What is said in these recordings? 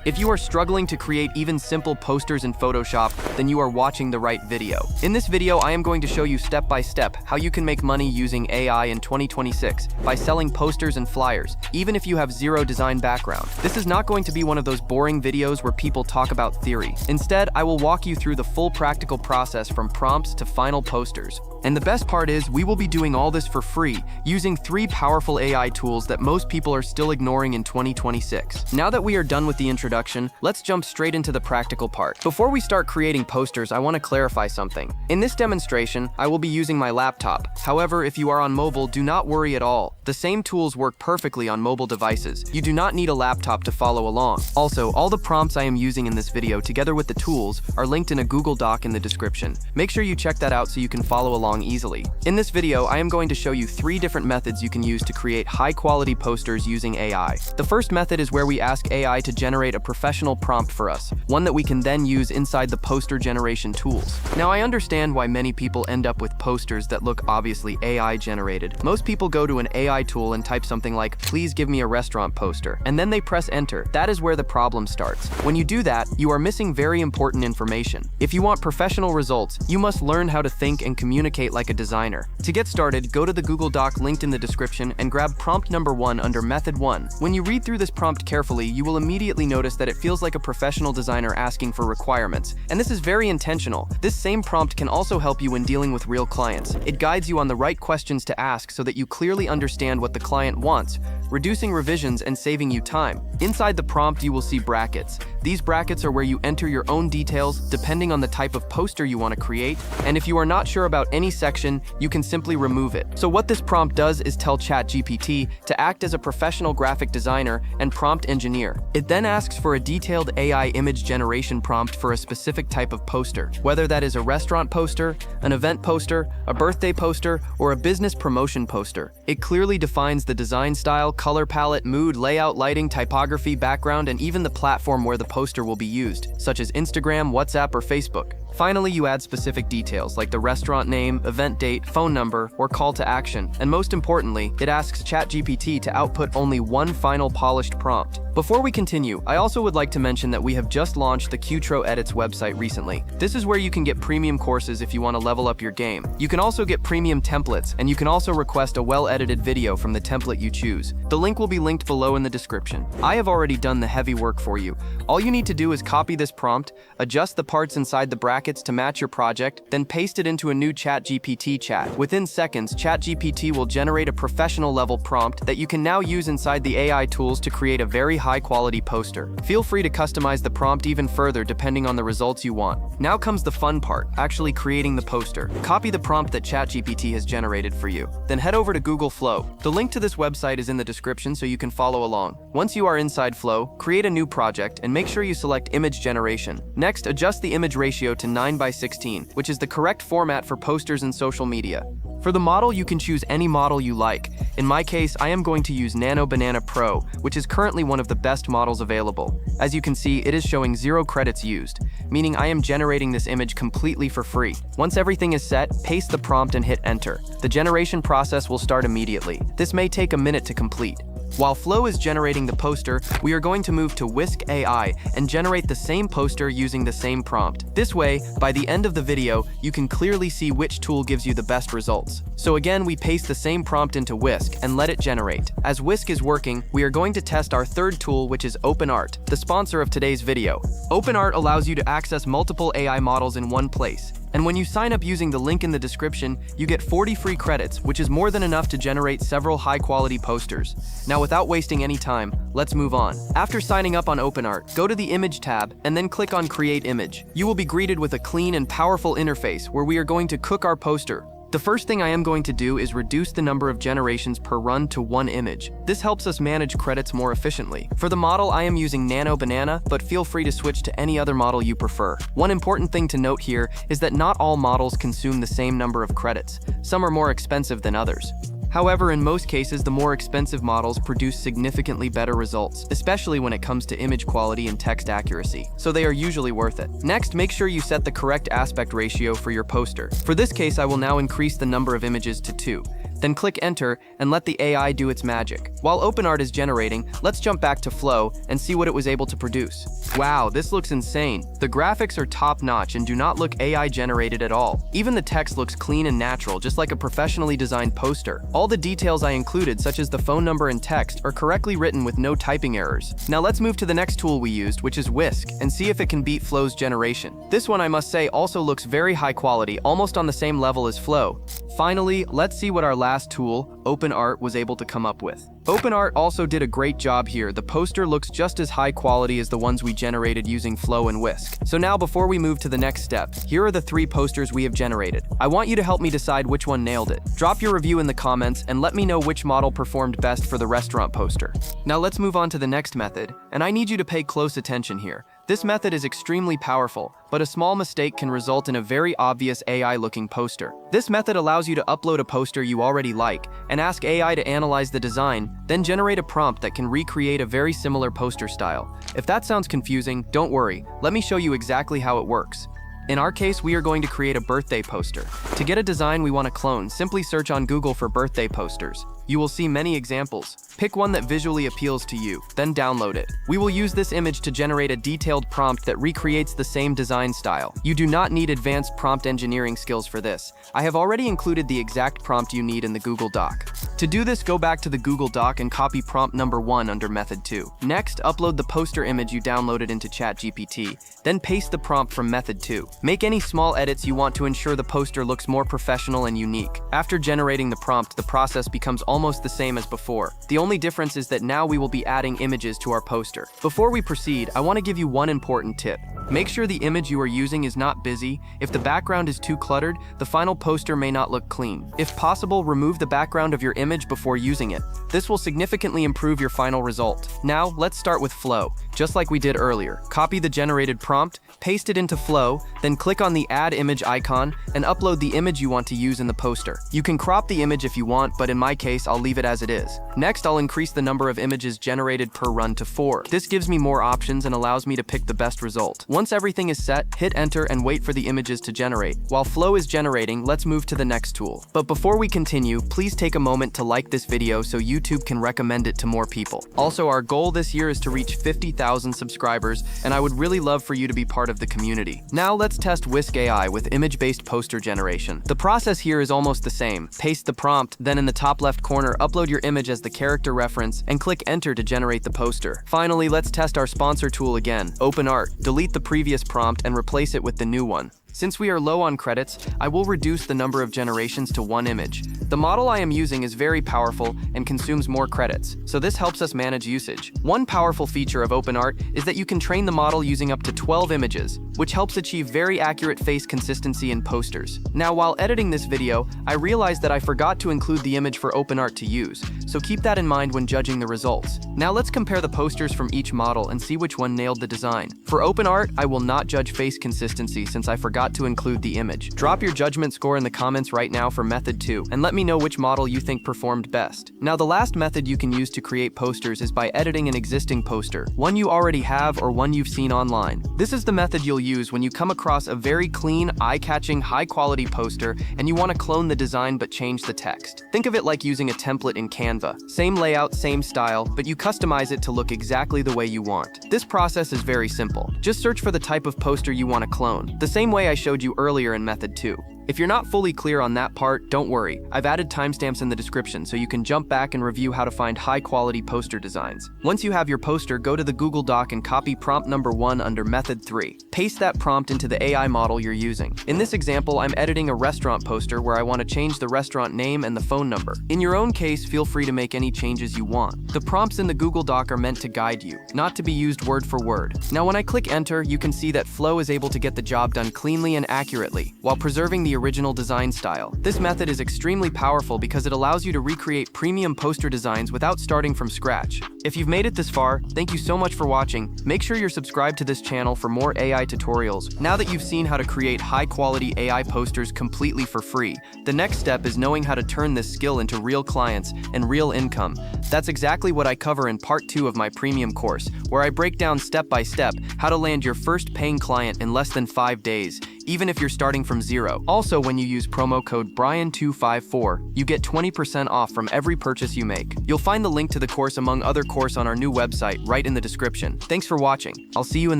If you are struggling to create even simple posters in Photoshop, then you are watching the right video. In this video, I am going to show you step by step how you can make money using AI in 2026 by selling posters and flyers, even if you have zero design background. This is not going to be one of those boring videos where people talk about theory. Instead, I will walk you through the full practical process from prompts to final posters. And the best part is, we will be doing all this for free, using 3 powerful AI tools that most people are still ignoring in 2026. Now that we are done with the introduction, let's jump straight into the practical part. Before we start creating posters, I want to clarify something. In this demonstration, I will be using my laptop. However, if you are on mobile, do not worry at all. The same tools work perfectly on mobile devices. You do not need a laptop to follow along. Also, all the prompts I am using in this video, together with the tools, are linked in a Google Doc in the description. Make sure you check that out so you can follow along easily. In this video, I am going to show you 3 different methods you can use to create high-quality posters using AI. The first method is where we ask AI to generate a professional prompt for us, one that we can then use inside the poster generation tools. Now, I understand why many people end up with posters that look obviously AI generated. Most people go to an AI tool and type something like, "Please give me a restaurant poster," and then they press enter. That is where the problem starts. When you do that, you are missing very important information. If you want professional results, you must learn how to think and communicate like a designer. To get started, go to the Google Doc linked in the description and grab prompt number 1 under method 1. When you read through this prompt carefully, you will immediately notice that it feels like a professional designer asking for requirements. And this is very intentional. This same prompt can also help you when dealing with real clients. It guides you on the right questions to ask so that you clearly understand what the client wants, reducing revisions and saving you time. Inside the prompt, you will see brackets. These brackets are where you enter your own details depending on the type of poster you want to create, and if you are not sure about any section, you can simply remove it. So what this prompt does is tell ChatGPT to act as a professional graphic designer and prompt engineer. It then asks for a detailed AI image generation prompt for a specific type of poster, whether that is a restaurant poster, an event poster, a birthday poster, or a business promotion poster. It clearly defines the design style, color palette, mood, layout, lighting, typography, background, and even the platform where the poster will be used, such as Instagram, WhatsApp, or Facebook. Finally, you add specific details like the restaurant name, event date, phone number, or call to action. And most importantly, it asks ChatGPT to output only one final polished prompt. Before we continue, I also would like to mention that we have just launched the qtro Edits website recently. This is where you can get premium courses if you want to level up your game. You can also get premium templates, and you can also request a well-edited video from the template you choose. The link will be linked below in the description. I have already done the heavy work for you. All you need to do is copy this prompt, adjust the parts inside the brackets to match your project, then paste it into a new ChatGPT chat. Within seconds, ChatGPT will generate a professional level prompt that you can now use inside the AI tools to create a very high-quality poster. Feel free to customize the prompt even further depending on the results you want. Now comes the fun part, actually creating the poster. Copy the prompt that ChatGPT has generated for you. Then head over to Google Flow. The link to this website is in the description so you can follow along. Once you are inside Flow, create a new project and make sure you select image generation. Next, adjust the image ratio to 9:16, which is the correct format for posters and social media. For the model, you can choose any model you like. In my case, I am going to use Nano Banana Pro, which is currently one of the best models available. As you can see, it is showing 0 credits used, meaning I am generating this image completely for free. Once everything is set, paste the prompt and hit enter. The generation process will start immediately. This may take a minute to complete. While Flow is generating the poster, we are going to move to Whisk AI and generate the same poster using the same prompt. This way, by the end of the video, you can clearly see which tool gives you the best results. So again, we paste the same prompt into Whisk and let it generate. As Whisk is working, we are going to test our third tool, which is openart, the sponsor of today's video. openart allows you to access multiple AI models in one place. And when you sign up using the link in the description, you get 40 free credits, which is more than enough to generate several high-quality posters. Now, without wasting any time, let's move on. After signing up on openart, go to the Image tab and then click on Create Image. You will be greeted with a clean and powerful interface where we are going to cook our poster. The first thing I am going to do is reduce the number of generations per run to 1 image. This helps us manage credits more efficiently. For the model, I am using Nano Banana, but feel free to switch to any other model you prefer. One important thing to note here is that not all models consume the same number of credits. Some are more expensive than others. However, in most cases, the more expensive models produce significantly better results, especially when it comes to image quality and text accuracy, so they are usually worth it. Next, make sure you set the correct aspect ratio for your poster. For this case, I will now increase the number of images to 2. Then click enter and let the AI do its magic. While openart is generating, let's jump back to Flow and see what it was able to produce. Wow, this looks insane. The graphics are top-notch and do not look AI generated at all. Even the text looks clean and natural, just like a professionally designed poster. All the details I included, such as the phone number and text, are correctly written with no typing errors. Now let's move to the next tool we used, which is Whisk, and see if it can beat Flow's generation. This one, I must say, also looks very high quality, almost on the same level as Flow. Finally, let's see what our last tool, openart, was able to come up with. Openart also did a great job here. The poster looks just as high quality as the ones we generated using Flow and Whisk. So now, before we move to the next step, here are the 3 posters we have generated. I want you to help me decide which one nailed it. Drop your review in the comments and let me know which model performed best for the restaurant poster. Now let's move on to the next method, and I need you to pay close attention here. This method is extremely powerful, but a small mistake can result in a very obvious AI-looking poster. This method allows you to upload a poster you already like and ask AI to analyze the design, then generate a prompt that can recreate a very similar poster style. If that sounds confusing, don't worry. Let me show you exactly how it works. In our case, we are going to create a birthday poster. To get a design we want to clone, simply search on Google for birthday posters. You will see many examples. Pick one that visually appeals to you, then download it. We will use this image to generate a detailed prompt that recreates the same design style. You do not need advanced prompt engineering skills for this. I have already included the exact prompt you need in the Google Doc. To do this, go back to the Google Doc and copy prompt number 1 under method 2. Next, upload the poster image you downloaded into ChatGPT, then paste the prompt from method 2. Make any small edits you want to ensure the poster looks more professional and unique. After generating the prompt, the process becomes almost the same as before. The only difference is that now we will be adding images to our poster. Before we proceed, I want to give you one important tip. Make sure the image you are using is not busy. If the background is too cluttered, the final poster may not look clean. If possible, remove the background of your image before using it. This will significantly improve your final result. Now, let's start with Flow. Just like we did earlier, copy the generated prompt, paste it into Flow, then click on the Add Image icon and upload the image you want to use in the poster. You can crop the image if you want, but in my case, I'll leave it as it is. Next, I'll increase the number of images generated per run to 4. This gives me more options and allows me to pick the best result. Once everything is set, hit enter and wait for the images to generate. While Flow is generating, let's move to the next tool. But before we continue, please take a moment to like this video so YouTube can recommend it to more people. Also, our goal this year is to reach 50,000 subscribers, and I would really love for you to be part of the community. Now let's test Whisk AI with image-based poster generation. The process here is almost the same. Paste the prompt, then in the top left corner, upload your image as the character reference and click enter to generate the poster. Finally, let's test our sponsor tool again, openart. Delete the previous prompt and replace it with the new one. Since we are low on credits, I will reduce the number of generations to 1 image. The model I am using is very powerful and consumes more credits, so this helps us manage usage. One powerful feature of openart is that you can train the model using up to 12 images, which helps achieve very accurate face consistency in posters. Now, while editing this video, I realized that I forgot to include the image for openart to use, so keep that in mind when judging the results. Now let's compare the posters from each model and see which one nailed the design. For openart, I will not judge face consistency since I forgot to include the image. Drop your judgment score in the comments right now for method 2 and let me know which model you think performed best. Now, the last method you can use to create posters is by editing an existing poster, one you already have or one you've seen online. This is the method you'll use when you come across a very clean, eye-catching, high-quality poster and you want to clone the design but change the text. Think of it like using a template in Canva. Same layout, same style, but you customize it to look exactly the way you want. This process is very simple. Just search for the type of poster you want to clone, the same way I showed you earlier in method 2. If you're not fully clear on that part, don't worry. I've added timestamps in the description so you can jump back and review how to find high-quality poster designs. Once you have your poster, go to the Google Doc and copy prompt number 1 under method 3. Paste that prompt into the AI model you're using. In this example, I'm editing a restaurant poster where I want to change the restaurant name and the phone number. In your own case, feel free to make any changes you want. The prompts in the Google Doc are meant to guide you, not to be used word for word. Now, when I click enter, you can see that Flow is able to get the job done cleanly and accurately, while preserving the original design style. This method is extremely powerful because it allows you to recreate premium poster designs without starting from scratch. If you've made it this far, thank you so much for watching. Make sure you're subscribed to this channel for more AI tutorials. Now that you've seen how to create high-quality AI posters completely for free, the next step is knowing how to turn this skill into real clients and real income. That's exactly what I cover in part 2 of my premium course, where I break down step by step how to land your first paying client in less than 5 days. even if you're starting from zero. Also, when you use promo code Brian254, you get 20% off from every purchase you make. You'll find the link to the course among other course on our new website right in the description. Thanks for watching. I'll see you in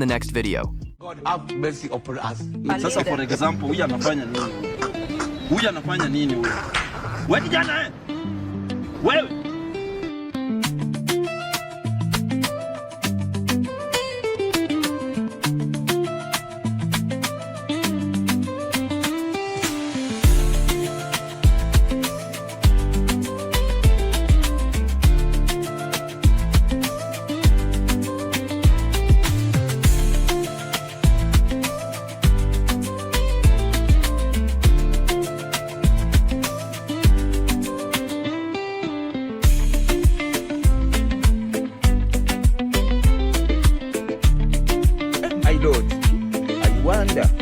the next video. God have mercy upon us. Sasa for example, huyu anafanya nini? Huyu anafanya nini huyu? Wewe kijana eh? Wewe I wonder.